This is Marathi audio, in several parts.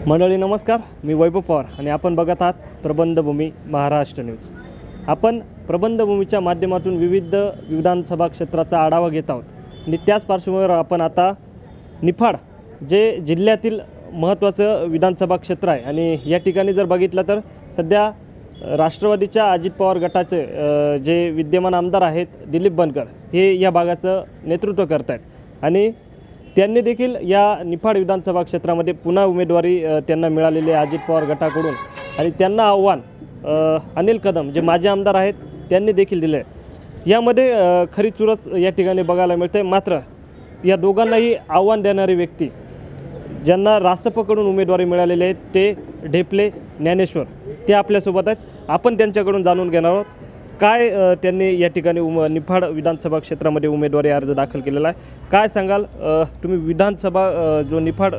मंडळी नमस्कार, मी वैभव पवार आणि आपण बघत आहात प्रबंधभूमी महाराष्ट्र न्यूज। आपण प्रबंधभूमीच्या माध्यमातून विविध विधानसभा क्षेत्राचा आढावा घेत आहोत आणि त्याच पार्श्वभूमीवर आपण आता निफाड जे जिल्ह्यातील महत्त्वाचं विधानसभा क्षेत्र आहे आणि या ठिकाणी जर बघितलं तर सध्या राष्ट्रवादीच्या अजित पवार गटाचे जे विद्यमान आमदार आहेत दिलीप बनकर हे या भागाचं नेतृत्व करत आहेत आणि त्यांनी देखील या निफाड विधानसभा क्षेत्रामध्ये पुन्हा उमेदवारी त्यांना मिळालेली आहे अजित पवार गटाकडून आणि त्यांना आव्हान अनिल कदम जे माजी आमदार आहेत त्यांनी देखील दिले आहे। यामध्ये खरी चुरस या ठिकाणी बघायला मिळते। मात्र या दोघांनाही आव्हान देणारी व्यक्ती ज्यांना रासपकडून उमेदवारी मिळालेली आहे ते ढेपले ज्ञानेश्वर ते आपल्यासोबत आहेत। आपण त्यांच्याकडून जाणून घेणार आहोत काय त्यांनी या ठिकाणी निफाड विधानसभा क्षेत्रामध्ये उमेदवारी अर्ज दाखल केलेला आहे। काय सांगाल तुम्ही विधानसभा जो निफाड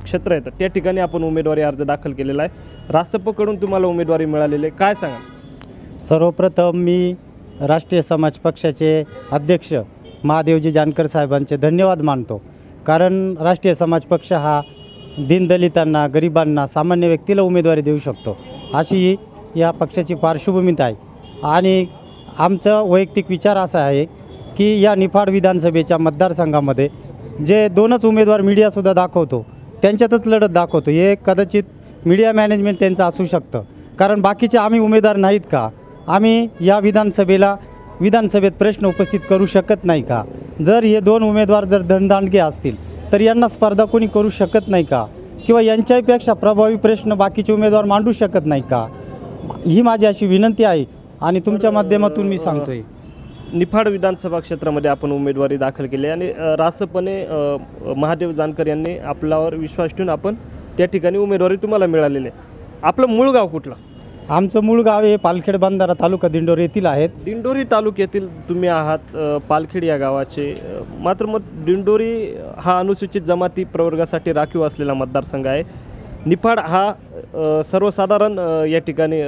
क्षेत्र आहे त्या ठिकाणी आपण उमेदवारी अर्ज दाखल केलेला आहे, रासपकडून तुम्हाला उमेदवारी मिळालेली आहे, काय सांगाल? सर्वप्रथम मी राष्ट्रीय समाज पक्षाचे अध्यक्ष महादेवजी जानकर साहेबांचे धन्यवाद मानतो, कारण राष्ट्रीय समाज पक्ष हा दीनदलितांना, गरिबांना, सामान्य व्यक्तीला उमेदवारी देऊ शकतो अशी या पक्षाची पार्श्वभूमी आहे। आणि आमचा वैयक्तिक विचार असा आहे की या निफाड विधानसभेच्या मतदारसंघामध्ये जे दोनच उमेदवार मीडियासुद्धा दाखवतो त्यांच्यातच लढत दाखवतो, हे कदाचित मीडिया मॅनेजमेंट त्यांचं असू शकतं, कारण बाकीचे आम्ही उमेदवार नाहीत का? आम्ही या विधानसभेत प्रश्न उपस्थित करू शकत नाही का? जर हे दोन उमेदवार जर धनदांडगे असतील तर यांना स्पर्धा कोणी करू शकत नाही का? किंवा यांच्यापेक्षा प्रभावी प्रश्न बाकीचे उमेदवार मांडू शकत नाही का? ही माझी अशी विनंती आहे आणि तुमच्या माध्यमातून मी सांगतोय। निफाड विधानसभा क्षेत्रामध्ये आपण उमेदवारी दाखल केली आणि रासपने महादेव जानकर यांनी आपल्यावर विश्वास ठेवून आपण त्या ठिकाणी उमेदवारी तुम्हाला मिळालेली आहे। आपलं मूळ गाव कुठलं? आमचं मूळ गाव हे पालखेड बंधारा तालुका दिंडोरी येथील आहेत। दिंडोरी तालुक्यातील तुम्ही आहात, पालखेड या गावाचे। मात्र मग दिंडोरी हा अनुसूचित जमाती प्रवर्गासाठी राखीव असलेला मतदारसंघ आहे। निफाड हा सर्वसाधारण या ठिकाणी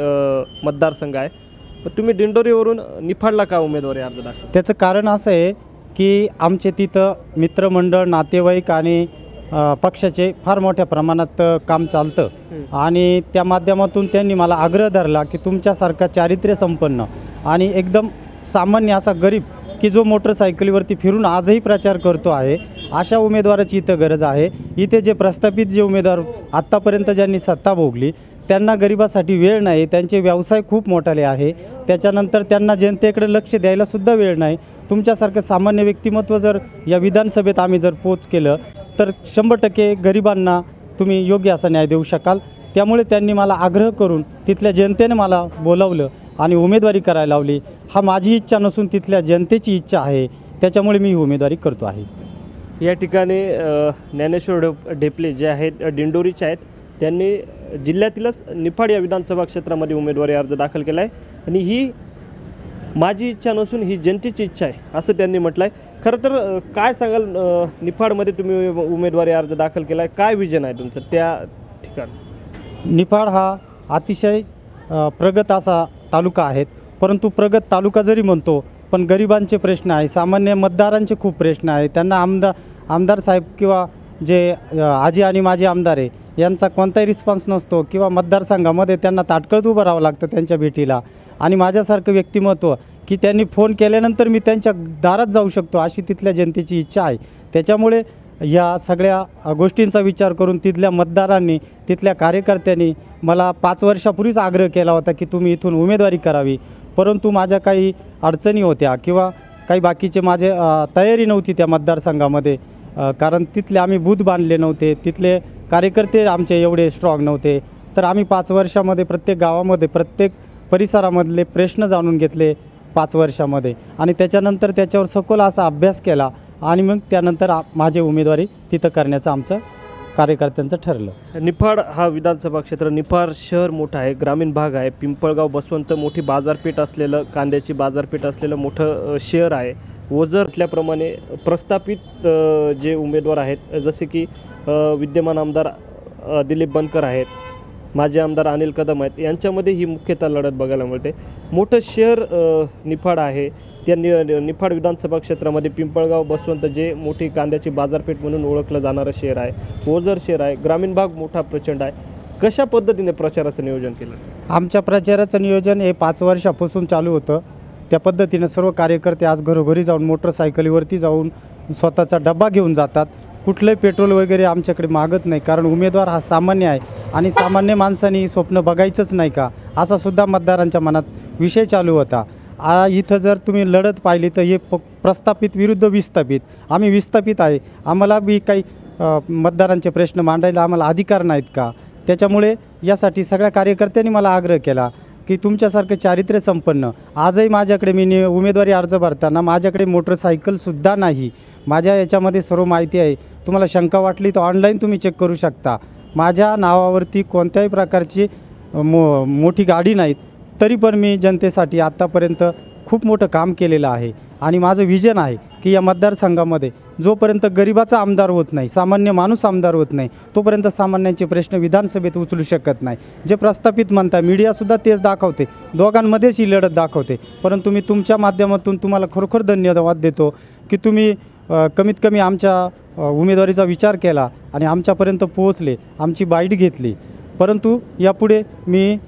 मतदारसंघ आहे। तुम्ही दिंडोरीवरून निफाडला का उमेदवारी अर्ज दाखल? त्याचं कारण असं आहे की आमचे तिथं मित्रमंडळ, नातेवाईक आणि पक्षाचे फार मोठ्या प्रमाणात काम चालतं आणि त्या माध्यमातून त्यांनी मला आग्रह धरला की तुमच्यासारखा चारित्र्य संपन्न आणि एकदम सामान्य असा गरीब की जो मोटरसायकलीवरती फिरून आजही प्रचार करतो आहे अशा उमेदवाराची इथं गरज आहे। इथे जे प्रस्थापित जे उमेदवार आत्तापर्यंत ज्यांनी सत्ता भोगली त्यांना गरिबासाठी वेळ नाही, त्यांचे व्यवसाय खूप मोठाले आहे, त्याच्यानंतर त्यांना जनतेकडे लक्ष द्यायलासुद्धा वेळ नाही। तुमच्यासारखं सामान्य व्यक्तिमत्व जर या विधानसभेत आम्ही जर पोच केलं तर 100% गरिबांना तुम्ही योग्य असा न्याय देऊ शकाल। त्यामुळे त्यांनी मला आग्रह करून तिथल्या जनतेने मला बोलावलं आणि उमेदवारी करायला लावली। हा माझी इच्छा नसून तिथल्या जनतेची इच्छा आहे, त्याच्यामुळे मी ही उमेदवारी करतो आहे। या ठिकाणी ज्ञानेश्वर ढेपले जे आहेत दिंडोरीचे आहेत, त्यांनी जिल्ह्यातीलच निफाड या विधानसभा क्षेत्रामध्ये उमेदवारी अर्ज दाखल केला आहे आणि ही माझी इच्छा नसून ही जनतेची इच्छा आहे असं त्यांनी म्हटलं आहे। खरं तर काय सांगाल, निफाडमध्ये तुम्ही उमेदवारी अर्ज दाखल केला आहे, काय विजन आहे तुमचं त्या ठिकाणी? निफाड हा अतिशय प्रगत असा तालुका आहे, परंतु प्रगत तालुका जरी म्हणतो पण गरिबांचे प्रश्न आहे, सामान्य मतदारांचे खूप प्रश्न आहे। त्यांना आमदार साहेब किंवा जे आजी आणि माजी आमदार आहे यांचा कोणताही रिस्पॉन्स नसतो किंवा मतदारसंघामध्ये त्यांना ताटकळत उभं राहावं लागतं त्यांच्या भेटीला। आणि माझ्यासारखं व्यक्तिमत्व की त्यांनी फोन केल्यानंतर मी त्यांच्या दारात जाऊ शकतो अशी तिथल्या जनतेची इच्छा आहे। त्याच्यामुळे या सगळ्या गोष्टींचा विचार करून तिथल्या मतदारांनी, तिथल्या कार्यकर्त्यांनी मला 5 वर्षापूर्वीच आग्रह केला होता की तुम्ही इथून उमेदवारी करावी, परंतु माझ्या काही अडचणी होत्या किंवा काही बाकीचे माझे तयारी नव्हती त्या मतदारसंघामध्ये, कारण तिथले आम्ही बूथ बांधले नव्हते, तिथले कार्यकर्ते आमचे एवढे स्ट्रॉंग नव्हते। तर आम्ही 5 वर्षामध्ये प्रत्येक गावामध्ये, प्रत्येक परिसरामधले प्रश्न जाणून घेतले 5 वर्षामध्ये आणि त्याच्यानंतर त्याच्यावर सखोल असा अभ्यास केला आणि मग त्यानंतर माझी उमेदवारी तिथं करण्याचं आमचं कार्यकर्त्यांचं ठरलं। निफाड हा विधानसभा क्षेत्र, निफाड शहर मोठं आहे, ग्रामीण भाग आहे, पिंपळगाव बसवंत मोठी बाजारपेठ असलेलं, कांद्याची बाजारपेठ असलेलं मोठं शहर आहे। ओझर म्हटल्याप्रमाणे प्रस्थापित जे उमेदवार आहेत जसे की विद्यमान आमदार दिलीप बनकर आहेत, माजी आमदार अनिल कदम आहेत, यांच्यामध्ये ही मुख्यतः लढत बघायला मिळते। मोठं शहर निफाड आहे, त्या निफाड विधानसभा क्षेत्रामध्ये पिंपळगाव बसवंत जे मोठी कांद्याची बाजारपेठ म्हणून ओळखलं जाणारं शहर आहे, ओझर शहर आहे, ग्रामीण भाग मोठा प्रचंड आहे. कशा पद्धतीने प्रचाराचं नियोजन केलं? आमच्या प्रचाराचं नियोजन हे 5 वर्षापासून चालू होतं. त्या पद्धतीनं सर्व कार्यकर्ते आज घरोघरी जाऊन मोटरसायकलीवरती जाऊन स्वतःचा डब्बा घेऊन जातात. कुठलंही पेट्रोल वगैरे आमच्याकडे मागत नाही, कारण उमेदवार हा सामान्य आहे आणि सामान्य माणसांनी स्वप्न बघायचंच नाही का, असा सुद्धा मतदारांच्या मनात विषय चालू होता. इथं जर तुम्ही लढत पाहिली तर हे प्रस्थापित विरुद्ध विस्थापित, आम्ही विस्थापित आहे, आम्हाला बी काही मतदारांचे प्रश्न मांडायला आम्हाला अधिकार नाहीत का? त्याच्यामुळे यासाठी सगळ्या कार्यकर्त्यांनी मला आग्रह केला की तुमच्यासारखं चारित्र्य संपन्न, आजही माझ्याकडे मी उमेदवारी अर्ज भरताना माझ्याकडे मोटरसायकलसुद्धा नाही. माझ्या याच्यामध्ये सर्व माहिती आहे. तुम्हाला शंका वाटली तर ऑनलाईन तुम्ही चेक करू शकता. माझ्या नावावरती कोणत्याही प्रकारची मोठी गाडी नाहीत, तरी पण मी जनतेसाठी आत्तापर्यंत खूप मोठं काम केलेलं आहे. आणि माझं विजन आहे की या मतदारसंघामध्ये जोपर्यंत गरिबाचा आमदार होत नाही, सामान्य माणूस आमदार होत नाही, तोपर्यंत सामान्यांचे प्रश्न विधानसभेत उचलू शकत नाही. जे प्रस्थापित म्हणता, मीडियासुद्धा तेच दाखवते, दोघांमध्येच ही लढत दाखवते. परंतु मी तुमच्या माध्यमातून तुम्हाला खरोखर धन्यवाद देतो की तुम्ही कमीत कमी आमच्या उमेदवारीचा विचार केला आणि आमच्यापर्यंत पोहोचले, आमची बाईट घेतली. परंतु यापुढे मी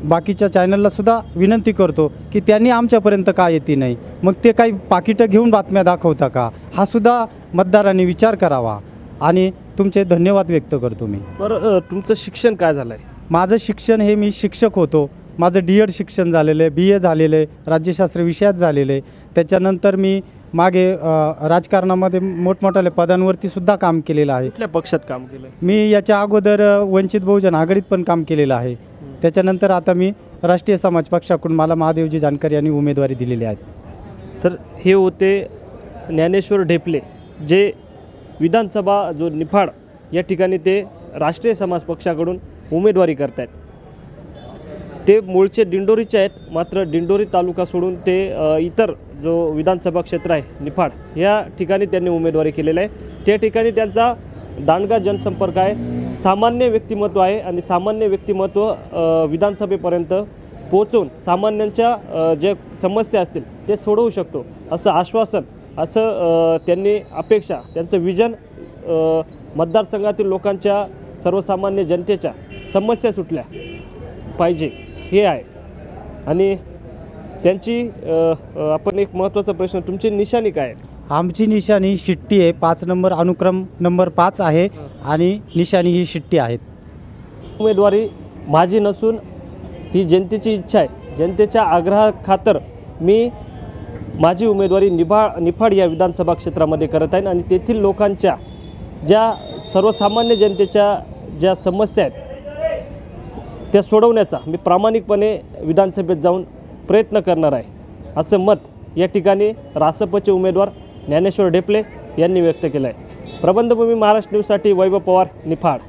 बाकीच्या चॅनललासुद्धा विनंती करतो की त्यांनी आमच्यापर्यंत का येते नाही, मग ते काही पाकिटं घेऊन बातम्या दाखवता का, हा सुद्धा मतदारांनी विचार करावा. आणि तुमचे धन्यवाद व्यक्त करतो मी. बरं, तुमचं शिक्षण काय झालं आहे? माझं शिक्षण हे मी शिक्षक होतो. माझं D.Ed शिक्षण झालेलं आहे, BA झालेलं आहे, राज्यशास्त्र विषयात झालेलं आहे. त्याच्यानंतर मी मागे राजकारणामध्ये मोठमोठ्या पदांवरती सुद्धा काम केलेलं आहे. कुठल्या पक्षात काम केलं? मी याच्या अगोदर वंचित बहुजन आघाडीत पण काम केलेलं आहे. त्याच्यानंतर आता मी राष्ट्रीय समाज पक्षाकडून मला महादेवजी जानकर यांनी उमेदवारी दिलेली आहे. तर हे होते ज्ञानेश्वर ढेपले, जे विधानसभा जो निफाड या ठिकाणी ते राष्ट्रीय समाज पक्षाकडून उमेदवारी करत आहेत. ते मूळचे दिंडोरीचे आहेत, मात्र दिंडोरी तालुका सोडून ते इतर जो विधानसभा क्षेत्र आहे निफाड या ठिकाणी त्यांनी उमेदवारी केलेलं आहे. त्या ठिकाणी त्यांचा दांडगा जनसंपर्क आहे, सामान्य व्यक्तिमत्व आहे आणि सामान्य व्यक्तिमत्व विधानसभेपर्यंत पोहोचून सामान्यांच्या जे समस्या असतील ते सोडवू शकतो असं आश्वासन, असं त्यांनी अपेक्षा, त्यांचं विजन मतदारसंघातील लोकांच्या, सर्वसामान्य जनतेच्या समस्या सुटल्या पाहिजे हे आहे. आणि त्यांची आपण एक महत्त्वाचा प्रश्न, तुमची निशाणी काय आहे? आमची निशाणी शिट्टी आहे. 5 नंबर अनुक्रम नंबर 5 आहे आणि निशाणी ही शिट्टी आहेत. उमेदवारी माझी नसून ही जनतेची इच्छा आहे. जनतेच्या आग्रहाखातर मी माझी उमेदवारी निफाड या विधानसभा क्षेत्रामध्ये करत आहे आणि तेथील लोकांच्या ज्या सर्वसामान्य जनतेच्या ज्या समस्या आहेत त्या सोडवण्याचा मी प्रामाणिकपणे विधानसभेत जाऊन प्रयत्न करणार आहे, असं मत या ठिकाणी रासपचे उमेदवार ज्ञानेश्वर ढेपले यांनी व्यक्त केलं आहे. प्रबंधभूमी महाराष्ट्र न्यूजसाठी वैभव पवार, निफाड.